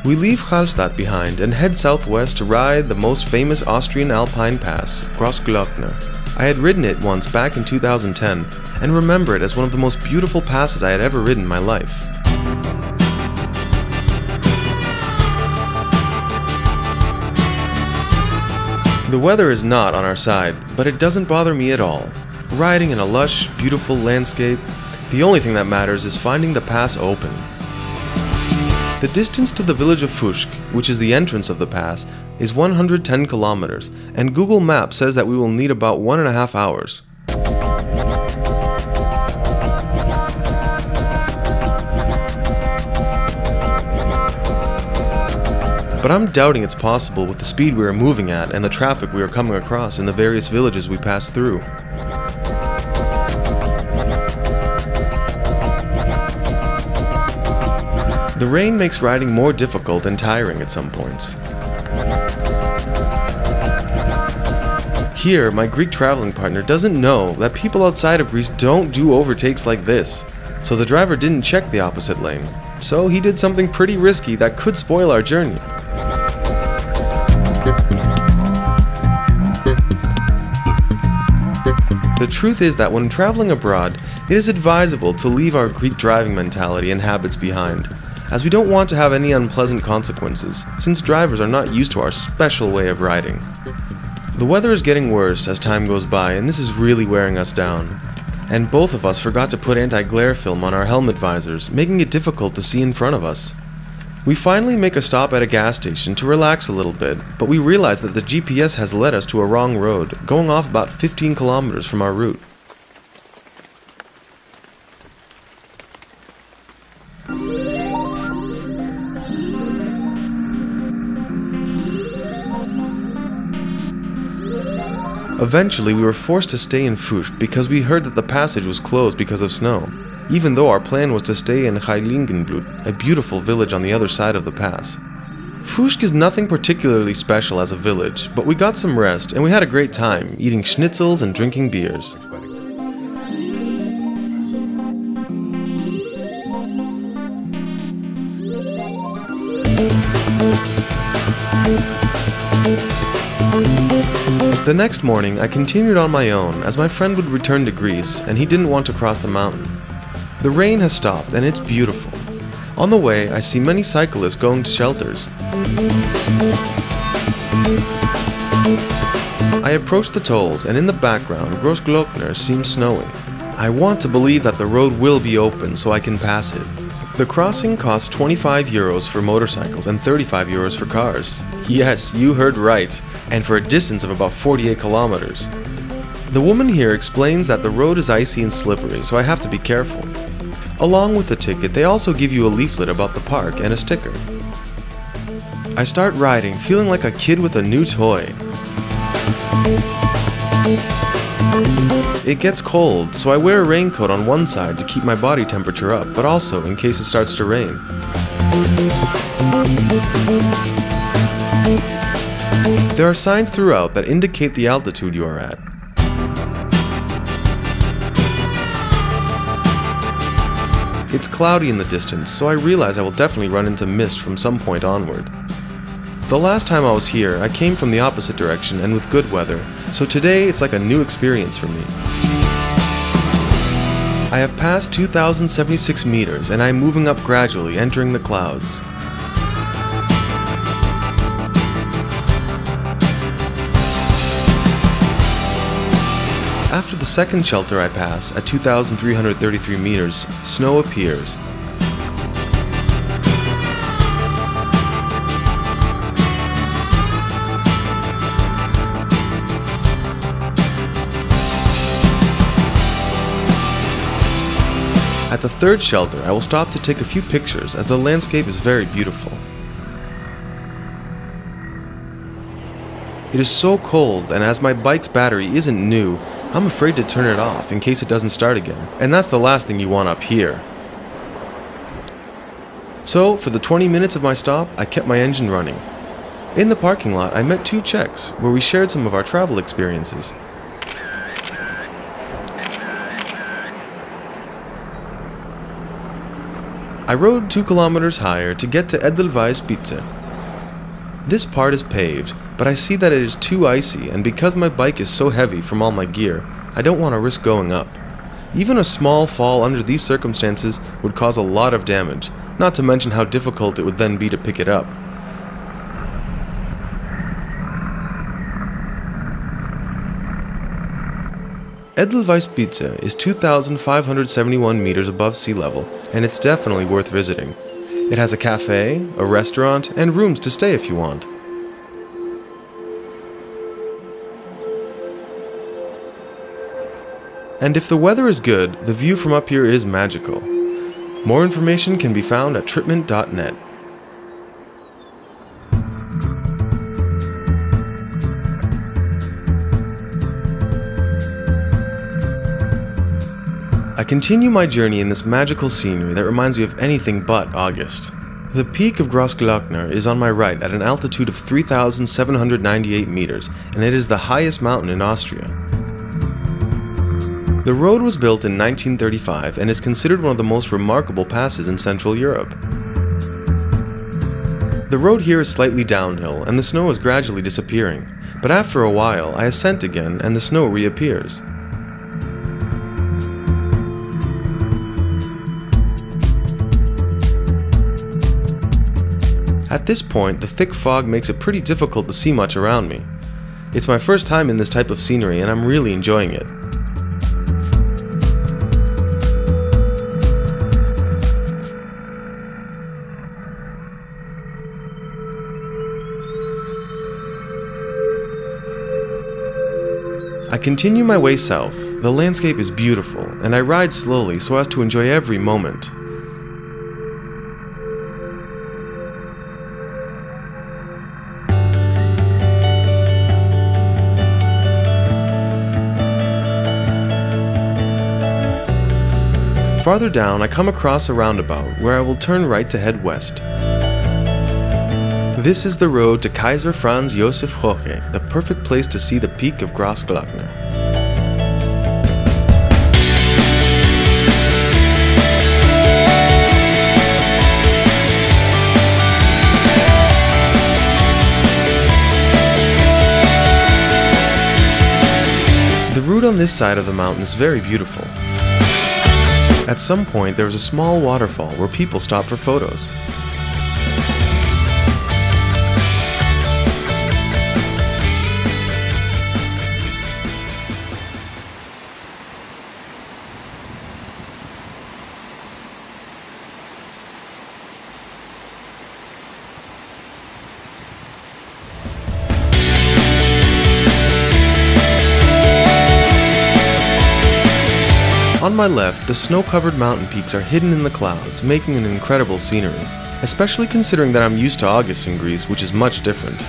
We leave Halstat behind and head southwest to ride the most famous Austrian Alpine pass, Grossglockner. I had ridden it once back in 2010 and remember it as one of the most beautiful passes I had ever ridden in my life. The weather is not on our side, but it doesn't bother me at all. Riding in a lush, beautiful landscape, the only thing that matters is finding the pass open. The distance to the village of Fuschk, which is the entrance of the pass, is 110 kilometers, and Google Maps says that we will need about 1.5 hours. But I'm doubting it's possible with the speed we are moving at and the traffic we are coming across in the various villages we pass through. The rain makes riding more difficult and tiring at some points. Here, my Greek traveling partner doesn't know that people outside of Greece don't do overtakes like this, so the driver didn't check the opposite lane. So he did something pretty risky that could spoil our journey. The truth is that when traveling abroad, it is advisable to leave our Greek driving mentality and habits behind, as we don't want to have any unpleasant consequences, since drivers are not used to our special way of riding. The weather is getting worse as time goes by, and this is really wearing us down. And both of us forgot to put anti-glare film on our helmet visors, making it difficult to see in front of us. We finally make a stop at a gas station to relax a little bit, but we realize that the GPS has led us to a wrong road, going off about 15 kilometers from our route. Eventually, we were forced to stay in Fuschk because we heard that the passage was closed because of snow, even though our plan was to stay in Heiligenblut, a beautiful village on the other side of the pass. Fuschk is nothing particularly special as a village, but we got some rest and we had a great time, eating schnitzels and drinking beers. The next morning, I continued on my own, as my friend would return to Greece, and he didn't want to cross the mountain. The rain has stopped, and it's beautiful. On the way, I see many cyclists going to shelters. I approach the tolls, and in the background, Grossglockner seems snowy. I want to believe that the road will be open so I can pass it. The crossing costs 25 euros for motorcycles and 35 euros for cars. Yes, you heard right, and for a distance of about 48 kilometers. The woman here explains that the road is icy and slippery, so I have to be careful. Along with the ticket, they also give you a leaflet about the park and a sticker. I start riding, feeling like a kid with a new toy. It gets cold, so I wear a raincoat on one side to keep my body temperature up, but also in case it starts to rain. There are signs throughout that indicate the altitude you are at. It's cloudy in the distance, so I realize I will definitely run into mist from some point onward. The last time I was here, I came from the opposite direction and with good weather, so today it's like a new experience for me. I have passed 2,076 meters and I am moving up gradually, entering the clouds. After the second shelter I pass, at 2,333 meters, snow appears. At the third shelter, I will stop to take a few pictures as the landscape is very beautiful. It is so cold, and as my bike's battery isn't new, I'm afraid to turn it off in case it doesn't start again, and that's the last thing you want up here. So, for the 20 minutes of my stop, I kept my engine running. In the parking lot, I met two Czechs, where we shared some of our travel experiences. I rode 2 kilometers higher to get to Edelweiss Pizza. This part is paved, but I see that it is too icy, and because my bike is so heavy from all my gear, I don't want to risk going up. Even a small fall under these circumstances would cause a lot of damage, not to mention how difficult it would then be to pick it up. Edelweiss Pizza is 2,571 meters above sea level, and it's definitely worth visiting. It has a cafe, a restaurant, and rooms to stay if you want. And if the weather is good, the view from up here is magical. More information can be found at tripment.net. I continue my journey in this magical scenery that reminds me of anything but August. The peak of Grossglockner is on my right at an altitude of 3,798 meters, and it is the highest mountain in Austria. The road was built in 1935 and is considered one of the most remarkable passes in Central Europe. The road here is slightly downhill and the snow is gradually disappearing, but after a while I ascend again and the snow reappears. At this point, the thick fog makes it pretty difficult to see much around me. It's my first time in this type of scenery and I'm really enjoying it. I continue my way south. The landscape is beautiful, and I ride slowly so as to enjoy every moment. Farther down, I come across a roundabout where I will turn right to head west. This is the road to Kaiser Franz Josef Hoche, the perfect place to see the peak of Grossglockner. The route on this side of the mountain is very beautiful. At some point, there is a small waterfall where people stop for photos. On my left, the snow-covered mountain peaks are hidden in the clouds, making an incredible scenery, especially considering that I'm used to August in Greece, which is much different.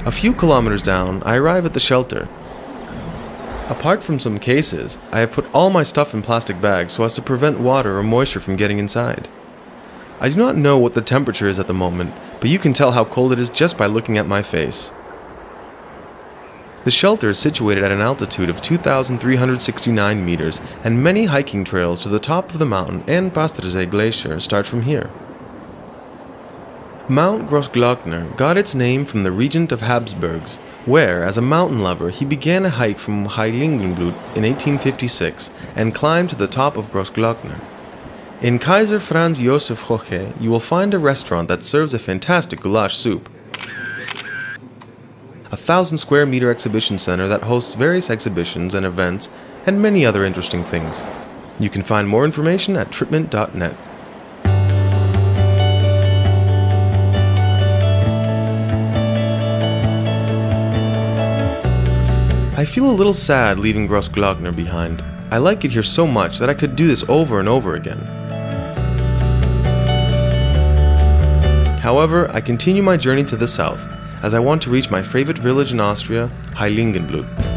A few kilometers down, I arrive at the shelter. Apart from some cases, I have put all my stuff in plastic bags so as to prevent water or moisture from getting inside. I do not know what the temperature is at the moment, but you can tell how cold it is just by looking at my face. The shelter is situated at an altitude of 2,369 meters, and many hiking trails to the top of the mountain and Pastersee Glacier start from here. Mount Grossglockner got its name from the regent of Habsburgs, where, as a mountain lover, he began a hike from Heiligenblut in 1856 and climbed to the top of Grossglockner. In Kaiser Franz Josef Hoche, you will find a restaurant that serves a fantastic goulash soup, a 1,000 square meter exhibition center that hosts various exhibitions and events, and many other interesting things. You can find more information at tripment.net. I feel a little sad leaving Grossglockner behind. I like it here so much that I could do this over and over again. However, I continue my journey to the south, as I want to reach my favorite village in Austria, Heiligenblut.